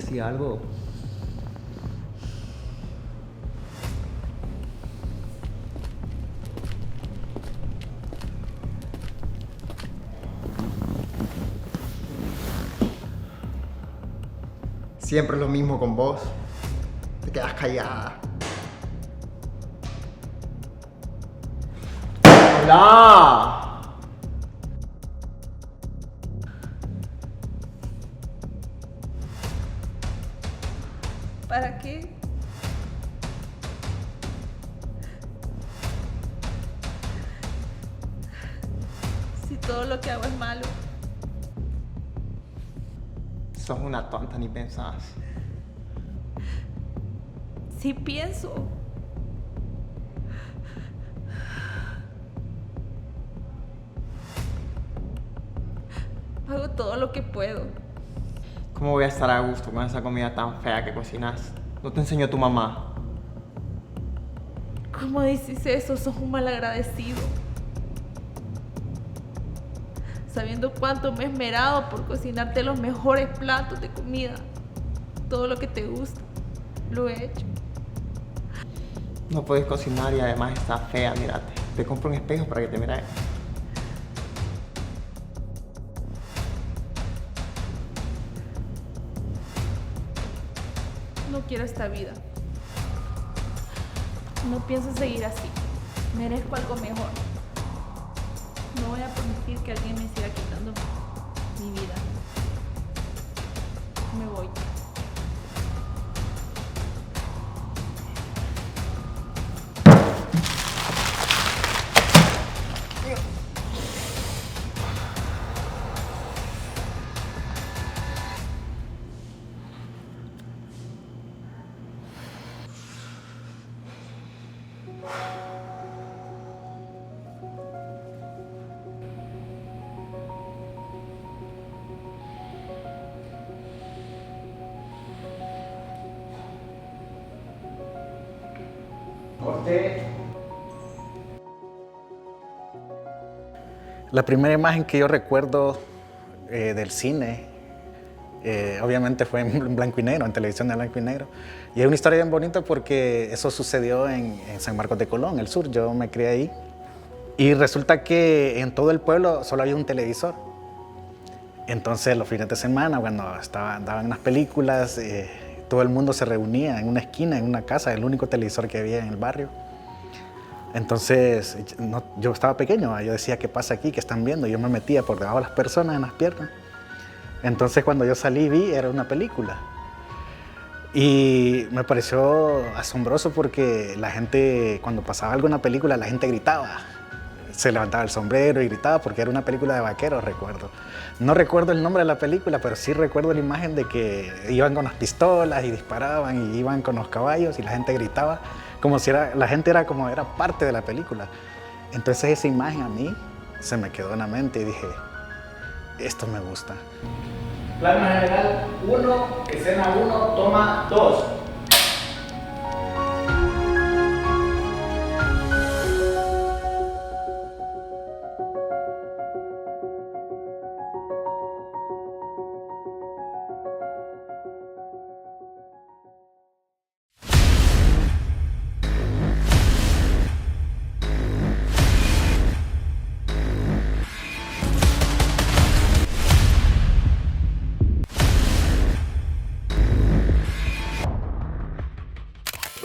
decía algo. Siempre es lo mismo con vos. Te quedas callada. ¡Hola! ¿Para qué? Si todo lo que hago es malo. Sos una tonta, ni pensás. Sí pienso. Hago todo lo que puedo. ¿Cómo voy a estar a gusto con esa comida tan fea que cocinas? ¿No te enseñó tu mamá? ¿Cómo dices eso? Sos un malagradecido. Sabiendo cuánto me he esmerado por cocinarte los mejores platos de comida. Todo lo que te gusta, lo he hecho. No puedes cocinar y además está fea, mírate. Te compro un espejo para que te mires. No quiero esta vida. No pienso seguir así. Merezco algo mejor. No voy a permitir que alguien me siga quitando mi vida. Me voy. Corté. La primera imagen que yo recuerdo del cine, obviamente fue en blanco y negro, en televisión de blanco y negro. Y es una historia bien bonita porque eso sucedió en San Marcos de Colón, el sur. Yo me crié ahí. Y resulta que en todo el pueblo solo había un televisor. Entonces los fines de semana, cuando daban unas películas, todo el mundo se reunía en una esquina, en una casa, el único televisor que había en el barrio. Entonces, yo estaba pequeño, yo decía, ¿qué pasa aquí? ¿Qué están viendo? Yo me metía por debajo de las personas, en las piernas. Entonces, cuando yo salí, vi, era una película. Y me pareció asombroso porque la gente, cuando pasaba algo en la película, la gente gritaba. Se levantaba el sombrero y gritaba porque era una película de vaqueros, recuerdo. No recuerdo el nombre de la película, pero sí recuerdo la imagen de que iban con las pistolas y disparaban y iban con los caballos y la gente gritaba como si la gente era como era parte de la película. Entonces esa imagen a mí se me quedó en la mente y dije, esto me gusta. Plano general 1, escena 1, toma 2.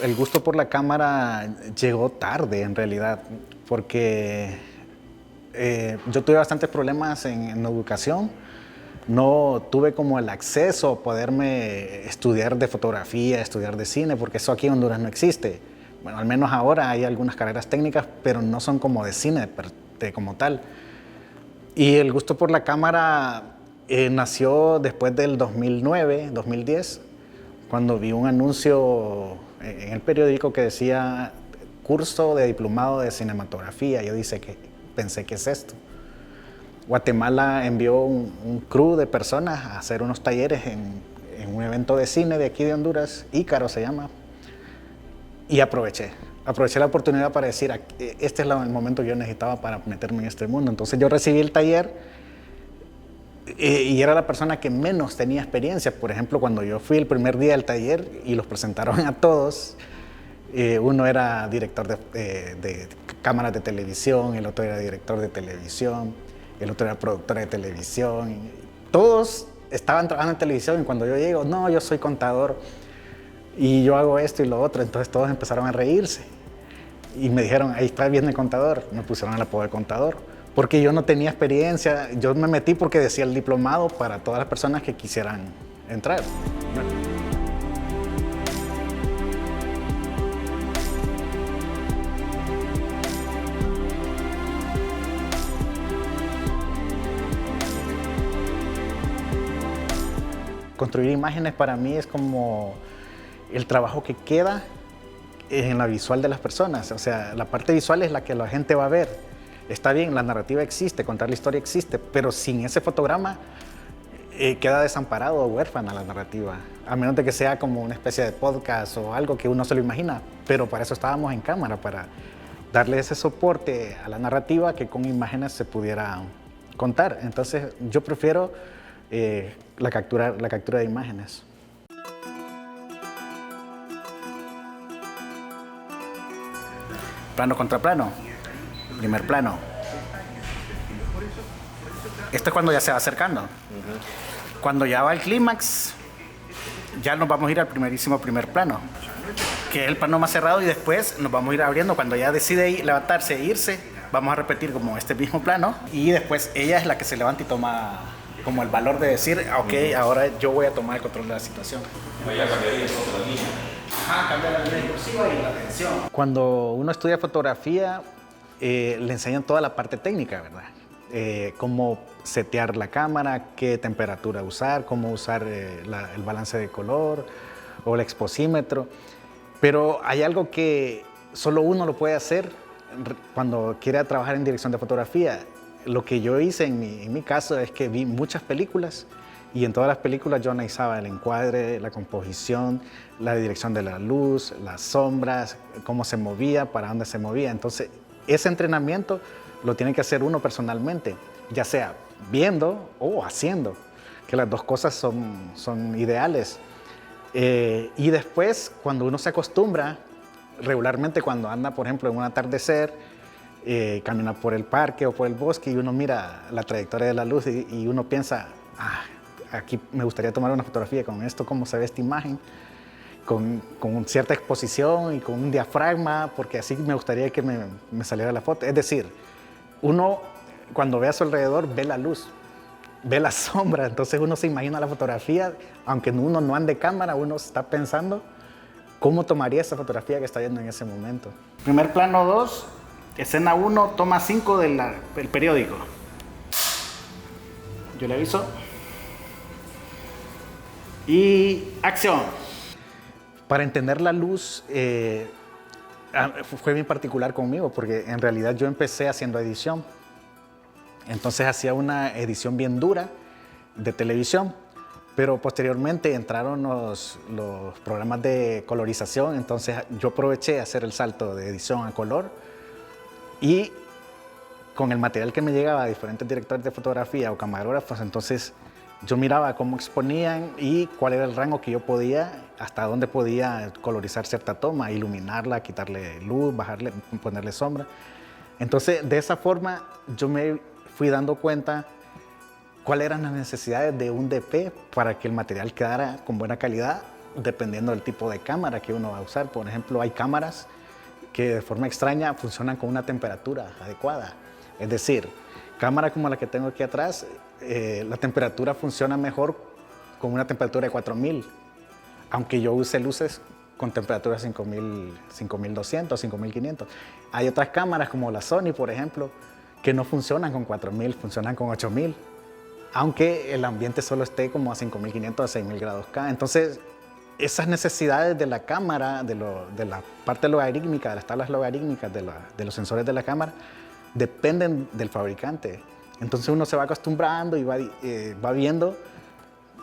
El gusto por la cámara llegó tarde en realidad, porque yo tuve bastantes problemas en educación. No tuve como el acceso a poderme estudiar de fotografía, estudiar de cine, porque eso aquí en Honduras no existe. Bueno, al menos ahora hay algunas carreras técnicas, pero no son como de cine como tal. Y el gusto por la cámara nació después del 2009, 2010, cuando vi un anuncio en el periódico que decía curso de diplomado de cinematografía. Yo pensé, ¿qué es esto? Guatemala envió un crew de personas a hacer unos talleres en un evento de cine de aquí de Honduras, Ícaro se llama, y aproveché la oportunidad para decir, este es el momento que yo necesitaba para meterme en este mundo. Entonces yo recibí el taller Y era la persona que menos tenía experiencia. Por ejemplo, cuando yo fui el primer día del taller y los presentaron a todos, uno era director de cámaras de televisión, el otro era director de televisión, el otro era productor de televisión. Todos estaban trabajando en televisión y cuando yo llego, no, yo soy contador y yo hago esto y lo otro. Entonces todos empezaron a reírse y me dijeron, ahí está bien el contador. Me pusieron el apodo de contador porque yo no tenía experiencia. Yo me metí porque decía el diplomado para todas las personas que quisieran entrar. Construir imágenes para mí es como el trabajo que queda en la visual de las personas. O sea, la parte visual es la que la gente va a ver. Está bien, la narrativa existe, contar la historia existe, pero sin ese fotograma queda desamparado o huérfana la narrativa. A menos de que sea como una especie de podcast o algo que uno se lo imagina. Pero para eso estábamos en cámara, para darle ese soporte a la narrativa que con imágenes se pudiera contar. Entonces yo prefiero la captura de imágenes. Plano contra plano, primer plano. Esto es cuando ya se va acercando. Cuando ya va el clímax, ya nos vamos a ir al primer plano, que es el plano más cerrado, y después nos vamos a ir abriendo. Cuando ya decide levantarse e irse, vamos a repetir como este mismo plano, y después ella es la que se levanta y toma como el valor de decir, ok, ahora yo voy a tomar el control de la situación. Vaya, cambiaría otra línea. Ajá, cambia la línea discursiva y la tensión. Cuando uno estudia fotografía, le enseñan toda la parte técnica, ¿verdad? Cómo setear la cámara, qué temperatura usar, cómo usar el balance de color o el exposímetro. Pero hay algo que solo uno lo puede hacer cuando quiere trabajar en dirección de fotografía. Lo que yo hice en mi caso es que vi muchas películas y en todas las películas yo analizaba el encuadre, la composición, la dirección de la luz, las sombras, cómo se movía, para dónde se movía. Entonces, ese entrenamiento lo tiene que hacer uno personalmente, ya sea viendo o haciendo, que las dos cosas son ideales. Y después, cuando uno se acostumbra, regularmente cuando anda, por ejemplo, en un atardecer, camina por el parque o por el bosque y uno mira la trayectoria de la luz y uno piensa, aquí me gustaría tomar una fotografía con esto, cómo se ve esta imagen, con cierta exposición y con un diafragma, porque así me gustaría que me saliera la foto. Es decir, uno cuando ve a su alrededor ve la luz, ve la sombra, entonces uno se imagina la fotografía, aunque uno no ande cámara, uno está pensando cómo tomaría esa fotografía que está viendo en ese momento. Primer plano 2. Escena 1, toma 5 del periódico. Yo le aviso. Y acción. Para entender la luz fue bien particular conmigo porque en realidad yo empecé haciendo edición. Entonces hacía una edición bien dura de televisión, pero posteriormente entraron los programas de colorización, entonces yo aproveché a hacer el salto de edición a color. Y con el material que me llegaba a diferentes directores de fotografía o camarógrafos, entonces yo miraba cómo exponían y cuál era el rango que yo podía, hasta dónde podía colorizar cierta toma, iluminarla, quitarle luz, bajarle, ponerle sombra. Entonces, de esa forma, yo me fui dando cuenta cuáles eran las necesidades de un DP para que el material quedara con buena calidad, dependiendo del tipo de cámara que uno va a usar. Por ejemplo, hay cámaras que de forma extraña funcionan con una temperatura adecuada. Es decir, cámara como la que tengo aquí atrás, la temperatura funciona mejor con una temperatura de 4000, aunque yo use luces con temperatura 5200, 5500. Hay otras cámaras como la Sony, por ejemplo, que no funcionan con 4000, funcionan con 8000, aunque el ambiente solo esté como a 5500 a 6000 grados K. Entonces, esas necesidades de la cámara, de la parte logarítmica, de las tablas logarítmicas, de los sensores de la cámara, dependen del fabricante. Entonces uno se va acostumbrando y va viendo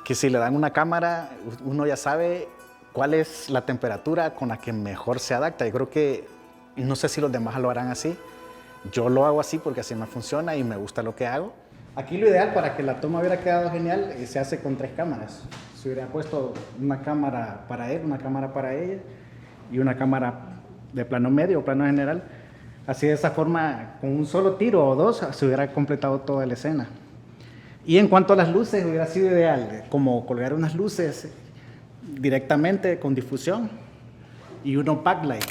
que si le dan una cámara, uno ya sabe cuál es la temperatura con la que mejor se adapta. Yo creo que, no sé si los demás lo harán así, yo lo hago así porque así me funciona y me gusta lo que hago. Aquí lo ideal para que la toma hubiera quedado genial se hace con 3 cámaras. Se hubiera puesto una cámara para él, una cámara para ella y una cámara de plano medio o plano general. Así de esa forma, con un solo tiro o 2, se hubiera completado toda la escena. Y en cuanto a las luces, hubiera sido ideal como colgar unas luces directamente con difusión y uno backlight.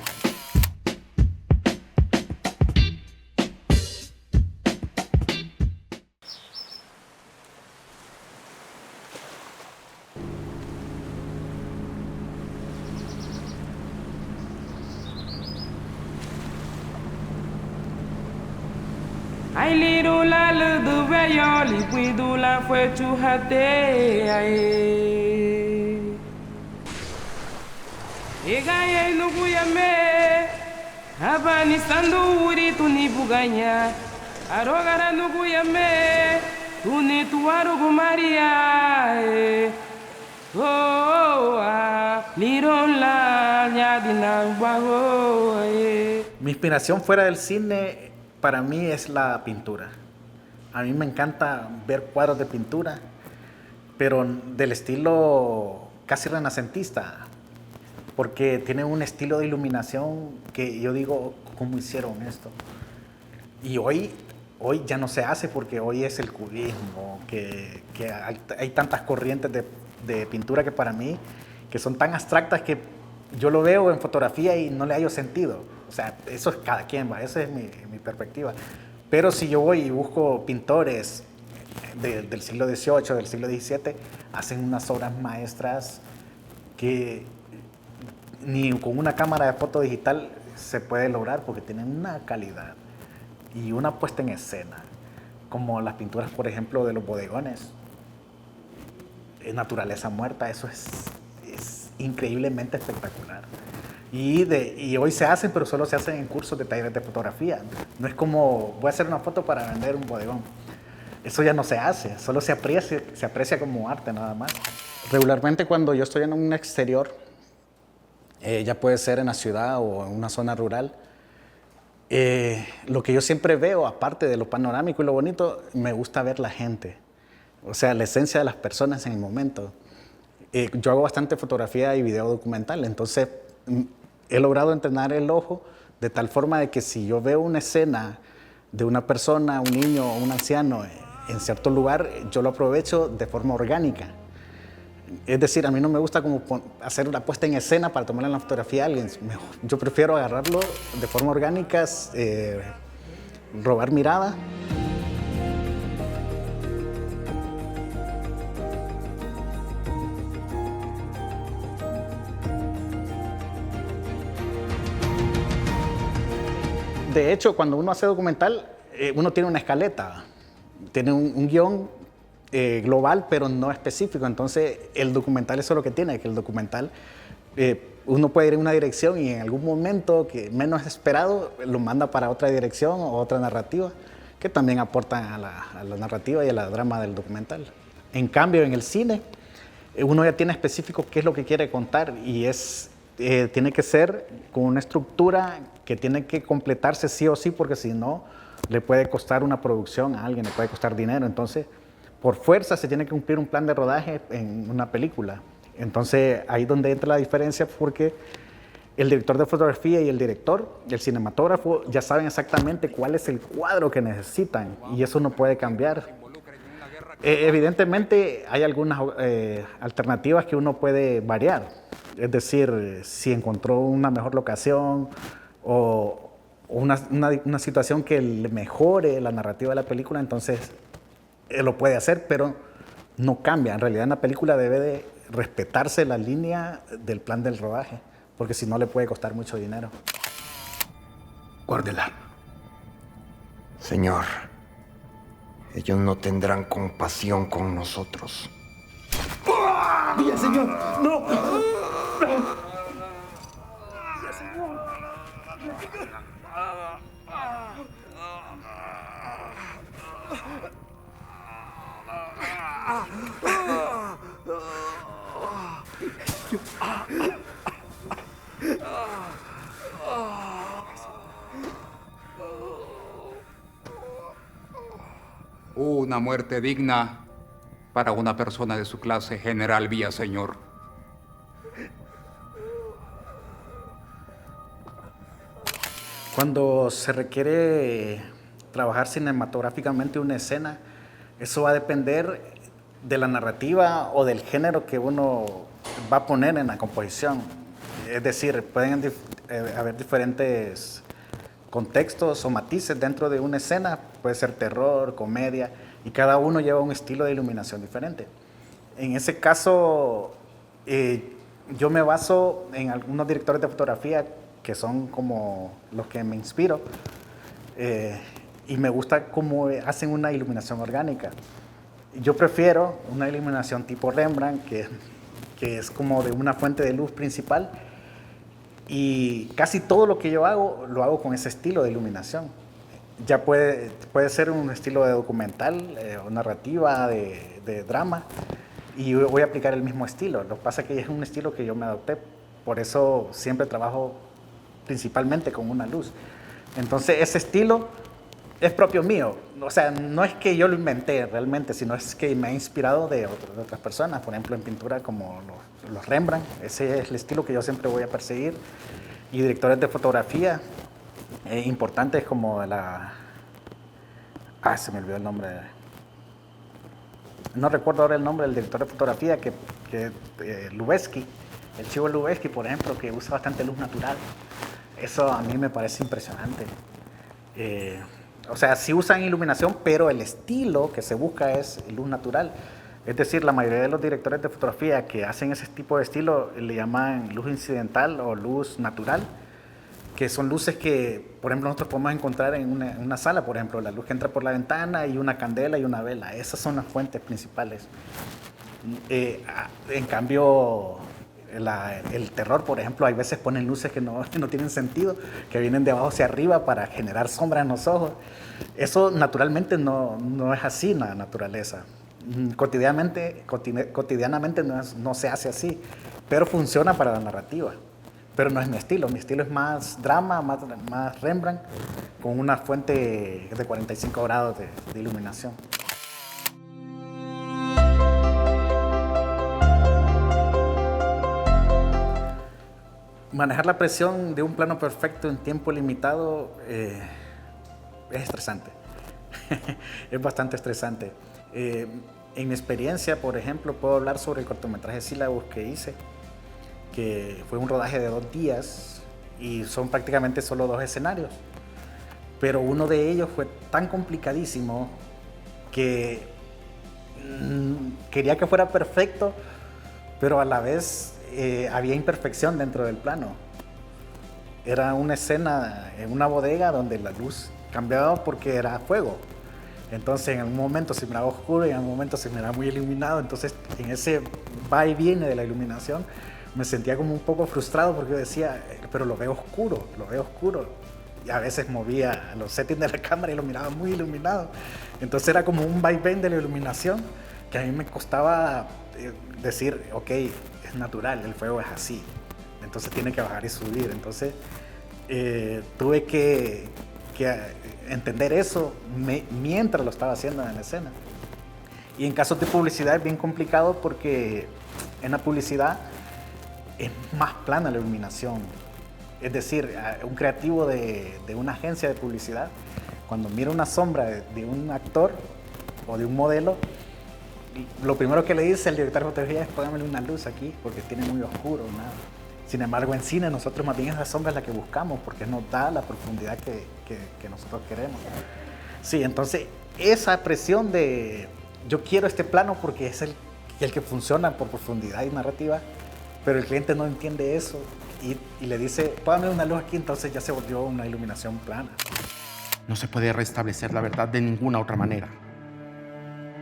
Ai liru la lu du ve yo li pui du la fue chu hate ai Ega ye no me abani sandu uri tu ni buganya arogara no me tu ni tu arugo Maria liron la nyadina bago Mi inspiración fuera del cine para mí es la pintura. A mí me encanta ver cuadros de pintura, pero del estilo casi renacentista, porque tiene un estilo de iluminación que yo digo, ¿cómo hicieron esto? Y hoy ya no se hace porque hoy es el cubismo, que hay tantas corrientes de pintura que para mí que son tan abstractas que yo lo veo en fotografía y no le hallo sentido. O sea, eso es cada quien, ¿va? Esa es mi perspectiva. Pero si yo voy y busco pintores del siglo XVIII, del siglo XVII, hacen unas obras maestras que ni con una cámara de foto digital se puede lograr porque tienen una calidad y una puesta en escena, como las pinturas, por ejemplo, de los bodegones. Naturaleza muerta, eso es increíblemente espectacular. Y hoy se hacen, pero solo se hacen en cursos de talleres de fotografía. No es como, voy a hacer una foto para vender un bodegón. Eso ya no se hace, solo se aprecia como arte nada más. Regularmente cuando yo estoy en un exterior, ya puede ser en la ciudad o en una zona rural, lo que yo siempre veo, aparte de lo panorámico y lo bonito, me gusta ver la gente. O sea, la esencia de las personas en el momento. Yo hago bastante fotografía y video documental, entonces he logrado entrenar el ojo de tal forma de que si yo veo una escena de una persona, un niño o un anciano en cierto lugar, yo lo aprovecho de forma orgánica. Es decir, a mí no me gusta como hacer una puesta en escena para tomarle la fotografía a alguien. Yo prefiero agarrarlo de forma orgánica, robar mirada. De hecho, cuando uno hace documental, uno tiene una escaleta, tiene un guión global, pero no específico. Entonces, el documental eso es lo que tiene, que el documental uno puede ir en una dirección y en algún momento que menos esperado lo manda para otra dirección o otra narrativa, que también aportan a la narrativa y a la drama del documental. En cambio, en el cine, uno ya tiene específico qué es lo que quiere contar y tiene que ser con una estructura que tiene que completarse sí o sí, porque si no, le puede costar una producción a alguien, le puede costar dinero. Entonces, por fuerza se tiene que cumplir un plan de rodaje en una película. Entonces, ahí es donde entra la diferencia, porque el director de fotografía y el director, el cinematógrafo, ya saben exactamente cuál es el cuadro que necesitan y eso no puede cambiar. Evidentemente, hay algunas alternativas que uno puede variar. Es decir, si encontró una mejor locación o una situación que le mejore la narrativa de la película, entonces lo puede hacer, pero no cambia. En realidad en la película debe de respetarse la línea del plan del rodaje, porque si no le puede costar mucho dinero. Guárdela. Señor, ellos no tendrán compasión con nosotros. ¡Bien, señor! ¡No! Una muerte digna para una persona de su clase, General Villaseñor. Cuando se requiere trabajar cinematográficamente una escena, eso va a depender de la narrativa o del género que uno va a poner en la composición. Es decir, pueden haber diferentes contextos o matices dentro de una escena, puede ser terror, comedia, y cada uno lleva un estilo de iluminación diferente. En ese caso, yo me baso en algunos directores de fotografía que son como los que me inspiro, y me gusta cómo hacen una iluminación orgánica. Yo prefiero una iluminación tipo Rembrandt, que es como de una fuente de luz principal, y casi todo lo que yo hago, lo hago con ese estilo de iluminación. Ya puede ser un estilo de documental, o narrativa, de drama, y voy a aplicar el mismo estilo. Lo que pasa es que es un estilo que yo me adopté, por eso siempre trabajo principalmente con una luz. Entonces ese estilo es propio mío. O sea, no es que yo lo inventé realmente, sino es que me ha inspirado de otras personas. Por ejemplo, en pintura como los Rembrandt. Ese es el estilo que yo siempre voy a perseguir. Y directores de fotografía importantes como se me olvidó el nombre. No recuerdo ahora el nombre del director de fotografía, Lubezki. El Chivo Lubezki, por ejemplo, que usa bastante luz natural. Eso a mí me parece impresionante. O sea, sí usan iluminación, pero el estilo que se busca es luz natural. Es decir, la mayoría de los directores de fotografía que hacen ese tipo de estilo le llaman luz incidental o luz natural, que son luces que, por ejemplo, nosotros podemos encontrar en una sala, por ejemplo, la luz que entra por la ventana y una candela y una vela. Esas son las fuentes principales. En cambio, el terror, por ejemplo, hay veces ponen luces que no tienen sentido, que vienen de abajo hacia arriba para generar sombra en los ojos. Eso naturalmente no es así en la naturaleza. Cotidianamente no se hace así, pero funciona para la narrativa. Pero no es mi estilo es más drama, más Rembrandt, con una fuente de 45 grados de iluminación. Manejar la presión de un plano perfecto en tiempo limitado es estresante. Es bastante estresante. En mi experiencia, por ejemplo, puedo hablar sobre el cortometraje Sílabus que hice, que fue un rodaje de 2 días y son prácticamente solo 2 escenarios. Pero uno de ellos fue tan complicadísimo que quería que fuera perfecto, pero a la vez había imperfección dentro del plano. Era una escena en una bodega donde la luz cambiaba porque era fuego. Entonces en algún momento se miraba oscuro y en algún momento se miraba muy iluminado. Entonces en ese va y viene de la iluminación me sentía como un poco frustrado porque yo decía, pero lo veo oscuro. Y a veces movía los settings de la cámara y lo miraba muy iluminado. Entonces era como un vaivén de la iluminación que a mí me costaba decir, ok, es natural, el fuego es así. Entonces tiene que bajar y subir. Entonces tuve que entender eso mientras lo estaba haciendo en la escena. Y en casos de publicidad es bien complicado porque en la publicidad es más plana la iluminación. Es decir, un creativo de una agencia de publicidad, cuando mira una sombra de un actor o de un modelo, lo primero que le dice el director de fotografía es póngamele una luz aquí porque tiene muy oscuro, nada. Sin embargo, en cine nosotros más bien esa sombra es la que buscamos porque nos da la profundidad que nosotros queremos. Sí, entonces esa presión de yo quiero este plano porque es el que funciona por profundidad y narrativa, pero el cliente no entiende eso y le dice, póngame una luz aquí, entonces ya se volvió una iluminación plana. No se puede restablecer la verdad de ninguna otra manera.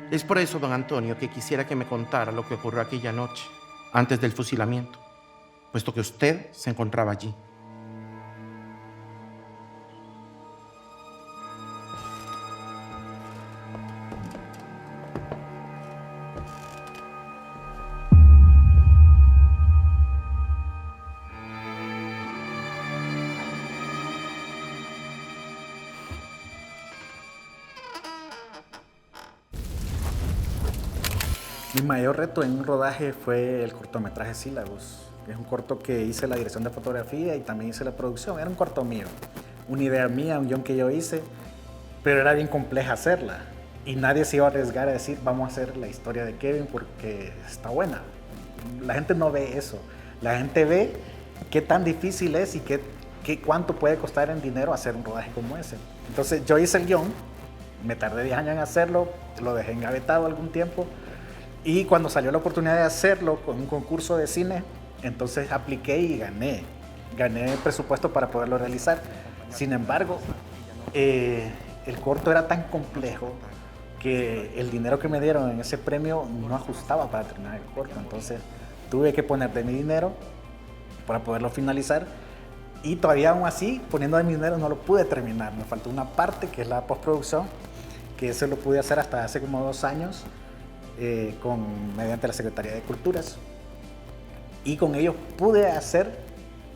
Es por eso, don Antonio, que quisiera que me contara lo que ocurrió aquella noche, antes del fusilamiento, puesto que usted se encontraba allí. Mi mayor reto en un rodaje fue el cortometraje Sílabos. Es un corto que hice la dirección de fotografía y también hice la producción. Era un corto mío, una idea mía, un guión que yo hice, pero era bien compleja hacerla. Y nadie se iba a arriesgar a decir, vamos a hacer la historia de Kevin porque está buena. La gente no ve eso. La gente ve qué tan difícil es y cuánto puede costar en dinero hacer un rodaje como ese. Entonces yo hice el guión, me tardé 10 años en hacerlo, lo dejé engavetado algún tiempo, y cuando salió la oportunidad de hacerlo con un concurso de cine, entonces apliqué y gané. Gané el presupuesto para poderlo realizar. Sin embargo, el corto era tan complejo que el dinero que me dieron en ese premio no ajustaba para terminar el corto. Entonces tuve que poner de mi dinero para poderlo finalizar, y todavía aún así, poniendo de mi dinero, no lo pude terminar. Me faltó una parte que es la postproducción, que eso lo pude hacer hasta hace como 2 años mediante la Secretaría de Culturas, y con ellos pude hacer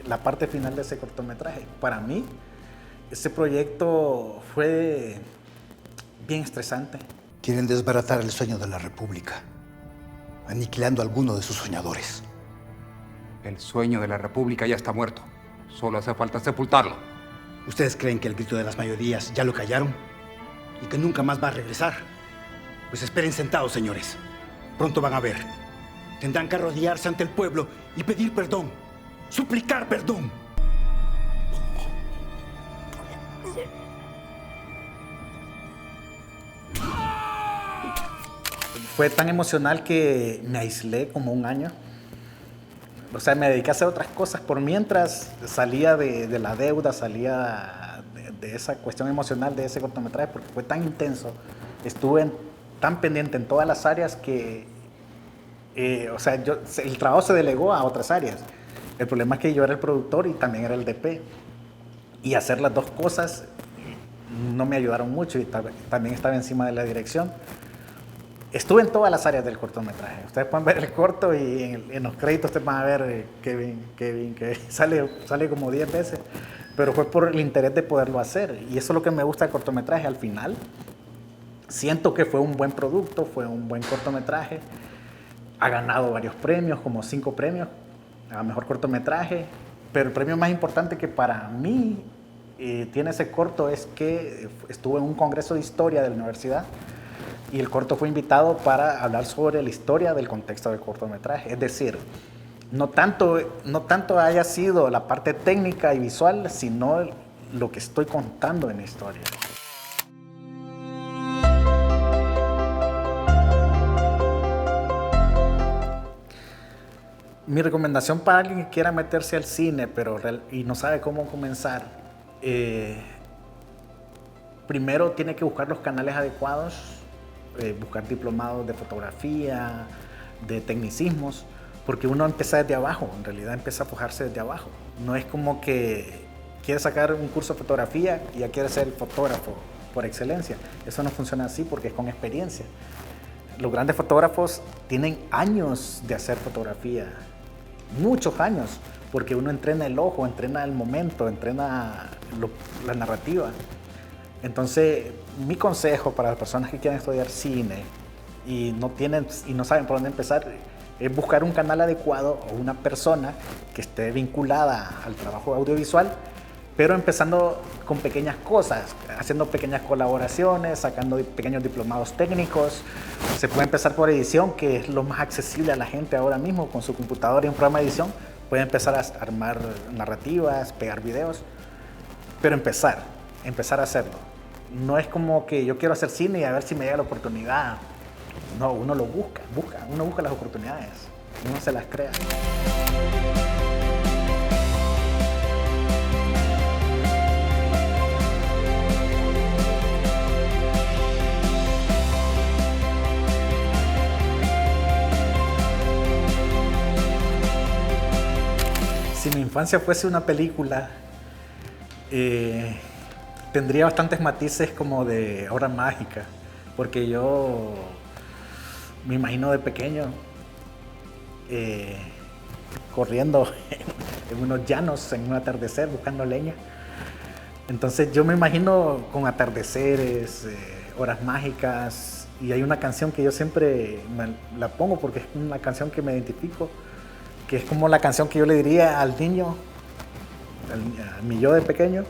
la parte final de ese cortometraje. Para mí, ese proyecto fue bien estresante. Quieren desbaratar el sueño de la República, aniquilando a alguno de sus soñadores. El sueño de la República ya está muerto. Solo hace falta sepultarlo. ¿Ustedes creen que el grito de las mayorías ya lo callaron? ¿Y que nunca más va a regresar? Pues esperen sentados, señores. Pronto van a ver. Tendrán que arrodillarse ante el pueblo y pedir perdón. Suplicar perdón. Fue tan emocional que me aislé como 1 año. O sea, me dediqué a hacer otras cosas por mientras salía de la deuda, salía de esa cuestión emocional de ese cortometraje, porque fue tan intenso. Estuve tan pendiente en todas las áreas que, o sea, el trabajo se delegó a otras áreas. El problema es que yo era el productor y también era el DP. Y hacer las 2 cosas no me ayudaron mucho, y también estaba encima de la dirección. Estuve en todas las áreas del cortometraje. Ustedes pueden ver el corto y en los créditos ustedes van a ver Kevin, que sale como 10 veces. Pero fue por el interés de poderlo hacer. Y eso es lo que me gusta del cortometraje. Al final, siento que fue un buen producto, fue un buen cortometraje. Ha ganado varios premios, como 5 premios a mejor cortometraje. Pero el premio más importante que para mí tiene ese corto es que estuve en un congreso de historia de la universidad. Y el corto fue invitado para hablar sobre la historia del contexto del cortometraje. Es decir, no tanto haya sido la parte técnica y visual, sino lo que estoy contando en la historia. Mi recomendación para alguien que quiera meterse al cine y no sabe cómo comenzar, primero tiene que buscar los canales adecuados, buscar diplomados de fotografía, de tecnicismos, porque uno empieza desde abajo, en realidad empieza a forjarse desde abajo. No es como que quiere sacar un curso de fotografía y ya quiere ser fotógrafo por excelencia. Eso no funciona así porque es con experiencia. Los grandes fotógrafos tienen años de hacer fotografía, muchos años, porque uno entrena el ojo, entrena el momento, entrena la narrativa. Entonces, mi consejo para las personas que quieren estudiar cine y no saben por dónde empezar es buscar un canal adecuado o una persona que esté vinculada al trabajo audiovisual, pero empezando con pequeñas cosas, haciendo pequeñas colaboraciones, sacando pequeños diplomados técnicos. Se puede empezar por edición, que es lo más accesible a la gente ahora mismo. Con su computadora y un programa de edición puede empezar a armar narrativas, pegar videos, pero empezar a hacerlo. No es como que yo quiero hacer cine y a ver si me llega la oportunidad. No, uno lo busca, uno busca las oportunidades, uno se las crea. Si mi infancia fuese una película, tendría bastantes matices como de obra mágica, porque yo me imagino de pequeño corriendo en unos llanos, en un atardecer, buscando leña. Entonces yo me imagino con atardeceres, horas mágicas, Y hay una canción que yo siempre la pongo porque es una canción que me identifico, que es como la canción que yo le diría al niño, a mi yo de pequeño,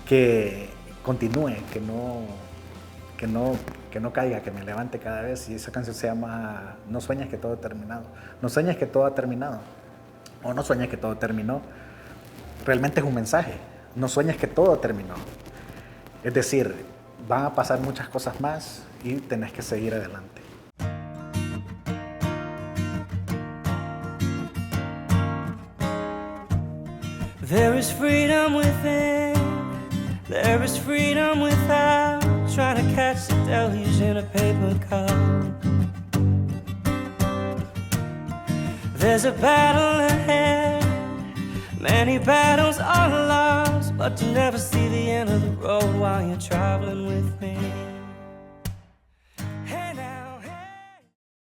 que continúe, que no caiga, que me levante cada vez. Y esa canción se llama No sueñes que todo ha terminado. No sueñes que todo ha terminado. O no sueñes que todo terminó. Realmente es un mensaje. No sueñes que todo terminó. Es decir, van a pasar muchas cosas más y tenés que seguir adelante. There is freedom within, there is freedom without, trying to catch the deluge in a paper cup. There's a battle ahead, many battles are lost, but you never see the end of the road while you're traveling with me.